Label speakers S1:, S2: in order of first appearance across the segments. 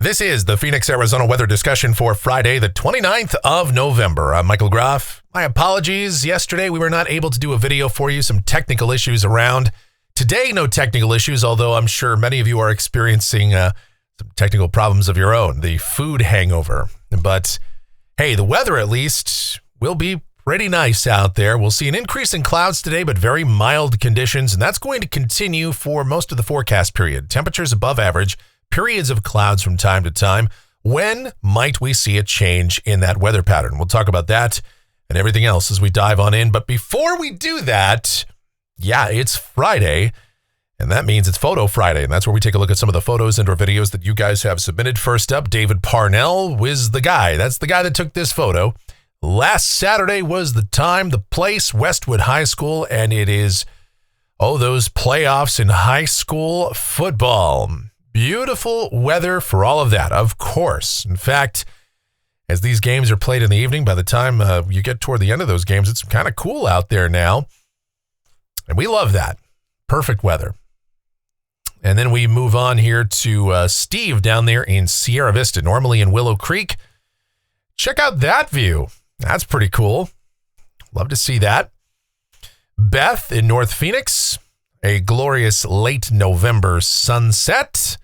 S1: This is the Phoenix, Arizona weather discussion for Friday, the 29th of November. I'm Michael Groff. My apologies. Yesterday, we were not able to do a video for you. Some technical issues around. Today, no technical issues, although I'm sure many of you are experiencing some technical problems of your own, the food hangover. But hey, the weather at least will be pretty nice out there. We'll see an increase in clouds today, but very mild conditions, and that's going to continue for most of the forecast period. Temperatures above average. Periods of clouds from time to time. When might we see a change in that weather pattern? We'll talk about that and everything else as we dive on in. But before we do that, yeah, it's Friday, and that means it's Photo Friday, and that's where we take a look at some of the photos and or videos that you guys have submitted. First up, David Parnell was the guy. That's the guy that took this photo. Last Saturday was the time, the place, Westwood High School, and it is, those playoffs in high school football. Beautiful weather for all of that, of course. In fact, as these games are played in the evening, by the time you get toward the end of those games, it's kind of cool out there now. And we love that. Perfect weather. And then we move on here to Steve down there in Sierra Vista, normally in Willow Creek. Check out that view. That's pretty cool. Love to see that. Beth in North Phoenix, a glorious late November sunset.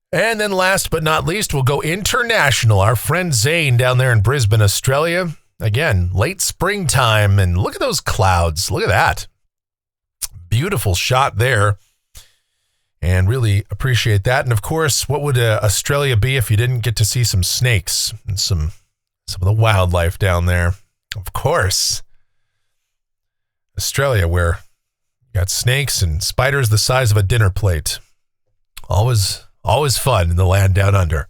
S1: And then last but not least, we'll go international. Our friend Zane down there in Brisbane, Australia. Again, late springtime, and look at those clouds. Look at that. Beautiful shot there. And really appreciate that. And of course, what would Australia be if you didn't get to see some snakes and some of the wildlife down there? Of course. Australia, where you got snakes and spiders the size of a dinner plate. Always fun in the land down under.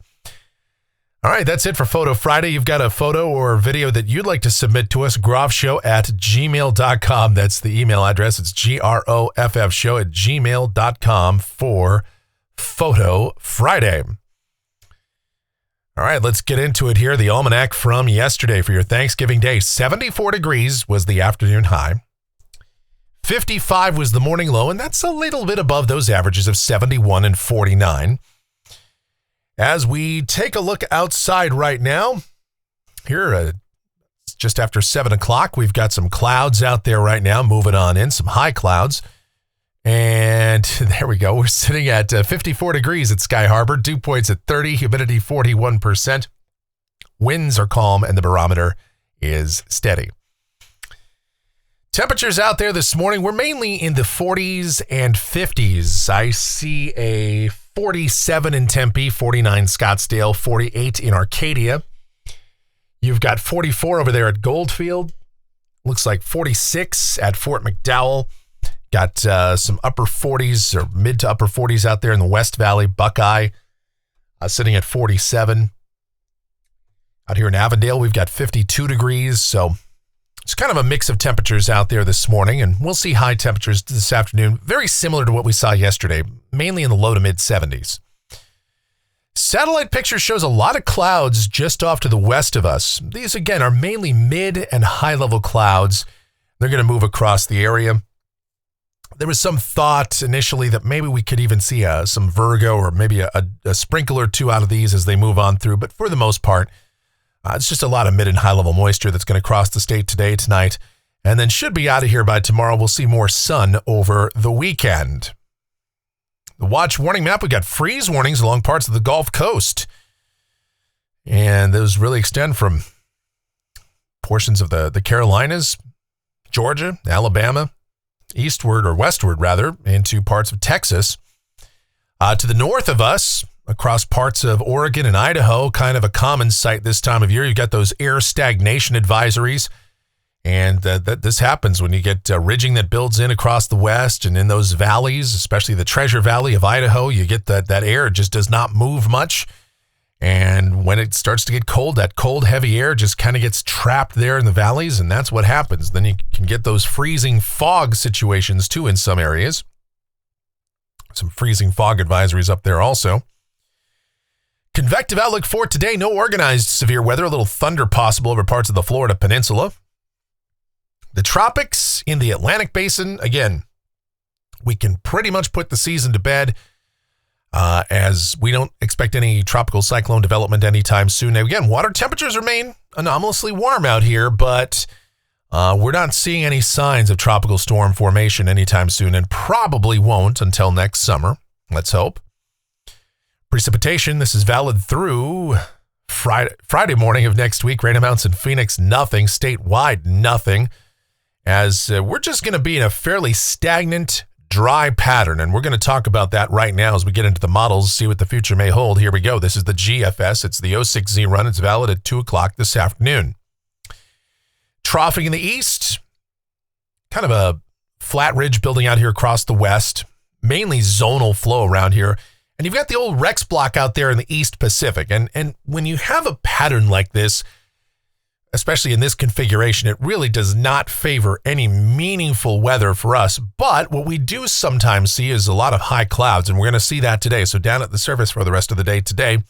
S1: All right, that's it for Photo Friday. You've got a photo or video that you'd like to submit to us, groffshow@gmail.com. That's the email address. It's groffshow@gmail.com for Photo Friday. All right, let's get into it here. The almanac from yesterday for your Thanksgiving Day. 74 degrees was the afternoon high. 55 was the morning low, and that's a little bit above those averages of 71 and 49. As we take a look outside right now, here just after 7 o'clock, we've got some clouds out there right now, moving on in, some high clouds. And there we go. We're sitting at 54 degrees at Sky Harbor, dew points at 30, humidity 41%. Winds are calm, and the barometer is steady. Temperatures out there this morning, we're mainly in the 40s and 50s. I see a 47 in Tempe, 49 Scottsdale, 48 in Arcadia. You've got 44 over there at Goldfield. Looks like 46 at Fort McDowell. Got some upper 40s or mid to upper 40s out there in the West Valley. Buckeye sitting at 47. Out here in Avondale, we've got 52 degrees, so it's kind of a mix of temperatures out there this morning, and we'll see high temperatures this afternoon, very similar to what we saw yesterday, mainly in the low to mid 70s. Satellite picture shows a lot of clouds just off to the west of us. These, again, are mainly mid and high level clouds. They're going to move across the area. There was some thought initially that maybe we could even see some Virgo or maybe a sprinkle or two out of these as they move on through, but for the most part, it's just a lot of mid and high level moisture that's going to cross the state today, tonight, and then should be out of here by tomorrow. We'll see more sun over the weekend. The watch warning map, we got freeze warnings along parts of the Gulf Coast. And those really extend from portions of the Carolinas, Georgia, Alabama, eastward or westward rather, into parts of Texas. To the north of us, across parts of Oregon and Idaho, kind of a common sight this time of year. You've got those air stagnation advisories, and this happens when you get ridging that builds in across the west and in those valleys, especially the Treasure Valley of Idaho. You get that air just does not move much, and when it starts to get cold, that cold, heavy air just kind of gets trapped there in the valleys, and that's what happens. Then you can get those freezing fog situations too in some areas. Some freezing fog advisories up there also. Convective outlook for today. No organized severe weather. A little thunder possible over parts of the Florida Peninsula. The tropics in the Atlantic Basin. Again, we can pretty much put the season to bed. as we don't expect any tropical cyclone development anytime soon. Now, again, water temperatures remain anomalously warm out here, but we're not seeing any signs of tropical storm formation anytime soon, and probably won't until next summer. Let's hope. Precipitation, this is valid through Friday morning of next week. Rain amounts in Phoenix, nothing. Statewide, nothing. As we're just going to be in a fairly stagnant, dry pattern, and we're going to talk about that right now as we get into the models, see what the future may hold. Here we go. This is the GFS. It's the 06Z run. It's valid at 2 o'clock this afternoon. Troughing in the east, kind of a flat ridge building out here across the west, mainly zonal flow around here. And you've got the old Rex block out there in the East Pacific. And when you have a pattern like this, especially in this configuration, it really does not favor any meaningful weather for us. But what we do sometimes see is a lot of high clouds, and we're going to see that today. So down at the surface for the rest of the day today,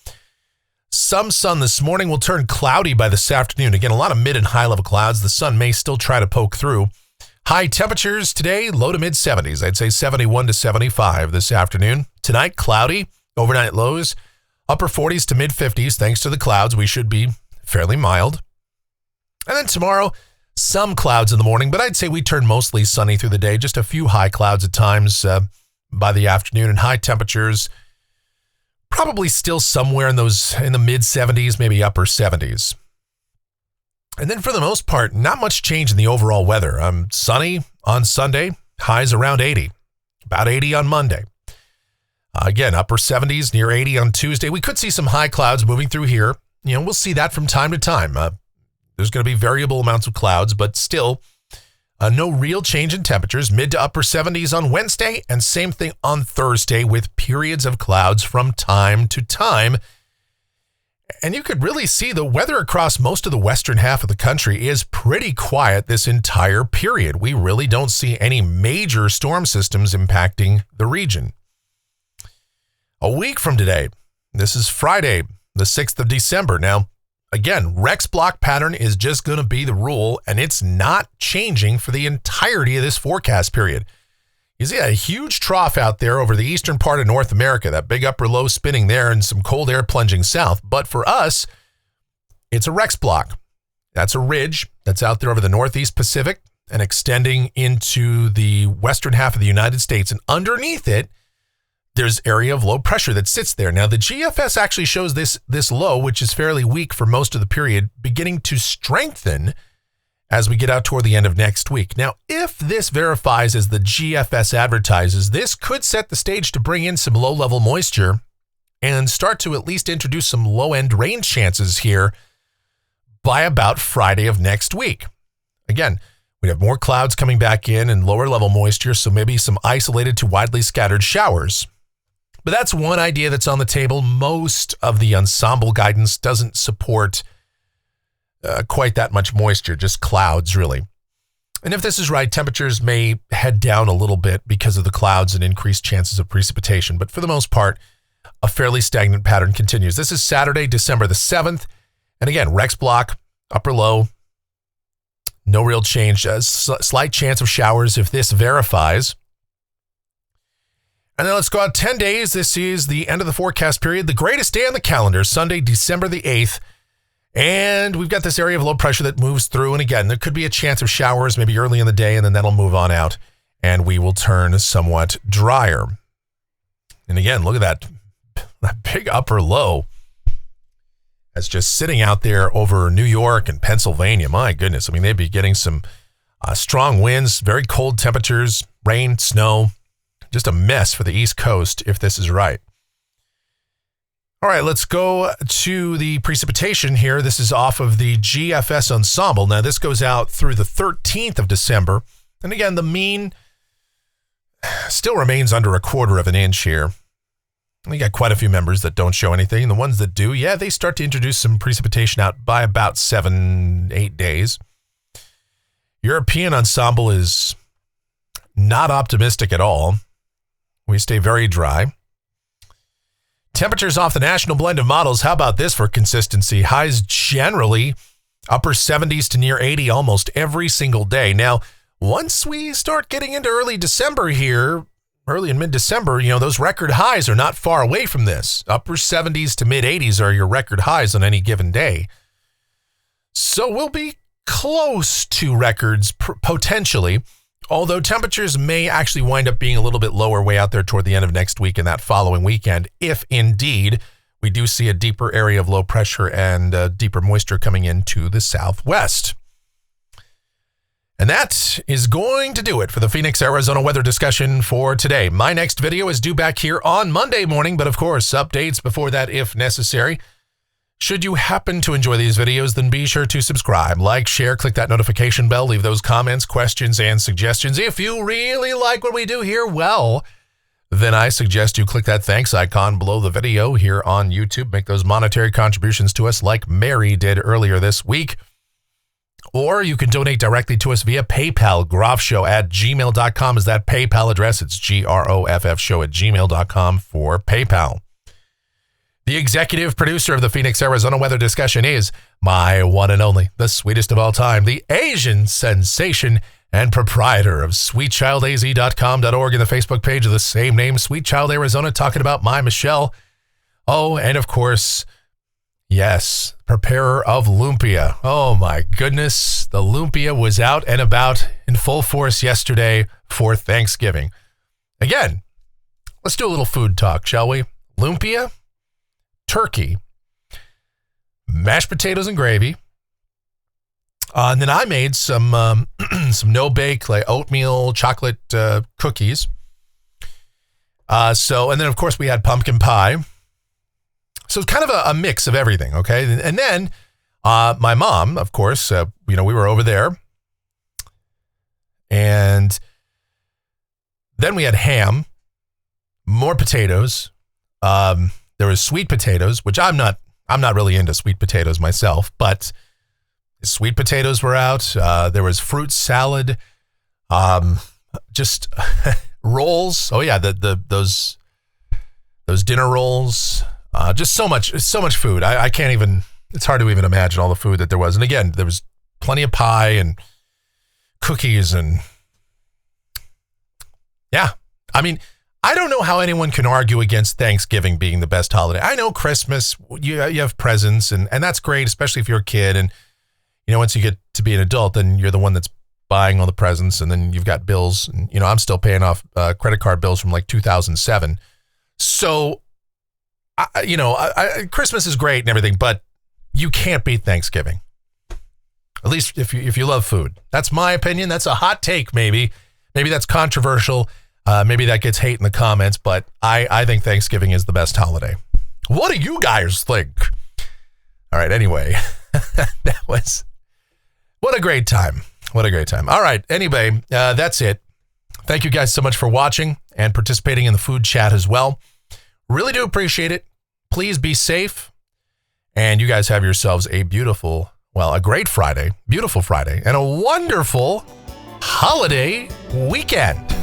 S1: some sun this morning will turn cloudy by this afternoon. Again, a lot of mid and high level clouds. The sun may still try to poke through. High temperatures today, low to mid 70s. I'd say 71 to 75 this afternoon. Tonight, cloudy, overnight lows, upper 40s to mid 50s. Thanks to the clouds, we should be fairly mild. And then tomorrow, some clouds in the morning, but I'd say we turn mostly sunny through the day. Just a few high clouds at times by the afternoon, and high temperatures probably still somewhere in the mid 70s, maybe upper 70s. And then for the most part, not much change in the overall weather. Sunny on Sunday, highs around 80, about 80 on Monday. Again, upper 70s, near 80 on Tuesday. We could see some high clouds moving through here. We'll see that from time to time. There's going to be variable amounts of clouds, but still no real change in temperatures. Mid to upper 70s on Wednesday, and same thing on Thursday with periods of clouds from time to time. And you could really see the weather across most of the western half of the country is pretty quiet this entire period. We really don't see any major storm systems impacting the region. A week from today, this is Friday, the 6th of December. Now, again, Rex block pattern is just going to be the rule, and it's not changing for the entirety of this forecast period. You see a huge trough out there over the eastern part of North America, that big upper low spinning there and some cold air plunging south. But for us, it's a Rex block. That's a ridge that's out there over the Northeast Pacific and extending into the western half of the United States. And underneath it, there's area of low pressure that sits there. Now, the GFS actually shows this low, which is fairly weak for most of the period, beginning to strengthen as we get out toward the end of next week. Now, if this verifies as the GFS advertises, this could set the stage to bring in some low-level moisture and start to at least introduce some low-end rain chances here by about Friday of next week. Again, we have more clouds coming back in and lower-level moisture, so maybe some isolated to widely scattered showers. But that's one idea that's on the table. Most of the ensemble guidance doesn't support quite that much moisture, just clouds really. And if this is right, temperatures may head down a little bit because of the clouds and increased chances of precipitation. But for the most part, a fairly stagnant pattern continues. This is Saturday, December the 7th. And again, Rex block, upper low, no real change. A slight chance of showers if this verifies. And then let's go out 10 days. This is the end of the forecast period. The greatest day on the calendar, Sunday, December the 8th. And we've got this area of low pressure that moves through. And again, there could be a chance of showers maybe early in the day, and then that'll move on out, and we will turn somewhat drier. And again, look at that big upper low that's just sitting out there over New York and Pennsylvania. My goodness. I mean, they'd be getting some strong winds, very cold temperatures, rain, snow, just a mess for the East Coast if this is right. All right, let's go to the precipitation here. This is off of the GFS ensemble. Now, this goes out through the 13th of December. And again, the mean still remains under a quarter of an inch here. We got quite a few members that don't show anything. And the ones that do, yeah, they start to introduce some precipitation out by about 7-8 days. European ensemble is not optimistic at all. We stay very dry. Temperatures off the national blend of models. How about this for consistency? Highs generally upper 70s to near 80 almost every single day. Now, once we start getting into early December here, early in mid-December, those record highs are not far away from this. Upper 70s to mid 80s are your record highs on any given day. So we'll be close to records potentially, although temperatures may actually wind up being a little bit lower way out there toward the end of next week and that following weekend, if indeed we do see a deeper area of low pressure and deeper moisture coming into the southwest. And that is going to do it for the Phoenix, Arizona weather discussion for today. My next video is due back here on Monday morning, but of course, updates before that if necessary. Should you happen to enjoy these videos, then be sure to subscribe, like, share, click that notification bell, leave those comments, questions, and suggestions. If you really like what we do here, well, then I suggest you click that thanks icon below the video here on YouTube. Make those monetary contributions to us like Mary did earlier this week. Or you can donate directly to us via PayPal. groffshow@gmail.com is that PayPal address. It's groffshow@gmail.com for PayPal. The executive producer of the Phoenix, Arizona weather discussion is my one and only, the sweetest of all time, the Asian sensation and proprietor of sweetchildaz.com.org and the Facebook page of the same name, Sweet Child Arizona, talking about my Michelle. Oh, and of course, yes, preparer of lumpia. Oh my goodness, the lumpia was out and about in full force yesterday for Thanksgiving. Again, let's do a little food talk, shall we? Lumpia, turkey, mashed potatoes and gravy. And then I made some no-bake, like oatmeal chocolate cookies. And then of course we had pumpkin pie. So it's kind of a mix of everything, okay? And then my mom, of course, we were over there. And then we had ham, more potatoes. There was sweet potatoes, which I'm not really into sweet potatoes myself, but sweet potatoes were out. There was fruit salad, just rolls. Oh yeah, those dinner rolls. Just so much food. I can't even, it's hard to even imagine all the food that there was. And again, there was plenty of pie and cookies and yeah. I mean, I don't know how anyone can argue against Thanksgiving being the best holiday. I know Christmas, you have presents and that's great, especially if you're a kid. And, once you get to be an adult, then you're the one that's buying all the presents and then you've got bills. And, I'm still paying off credit card bills from like 2007. So, Christmas is great and everything, but you can't beat Thanksgiving. At least if you love food. That's my opinion. That's a hot take, maybe. Maybe that's controversial. Maybe that gets hate in the comments, but I think Thanksgiving is the best holiday. What do you guys think? All right, anyway, what a great time. What a great time. All right, anyway, that's it. Thank you guys so much for watching and participating in the food chat as well. Really do appreciate it. Please be safe. And you guys have yourselves a great Friday, beautiful Friday, and a wonderful holiday weekend.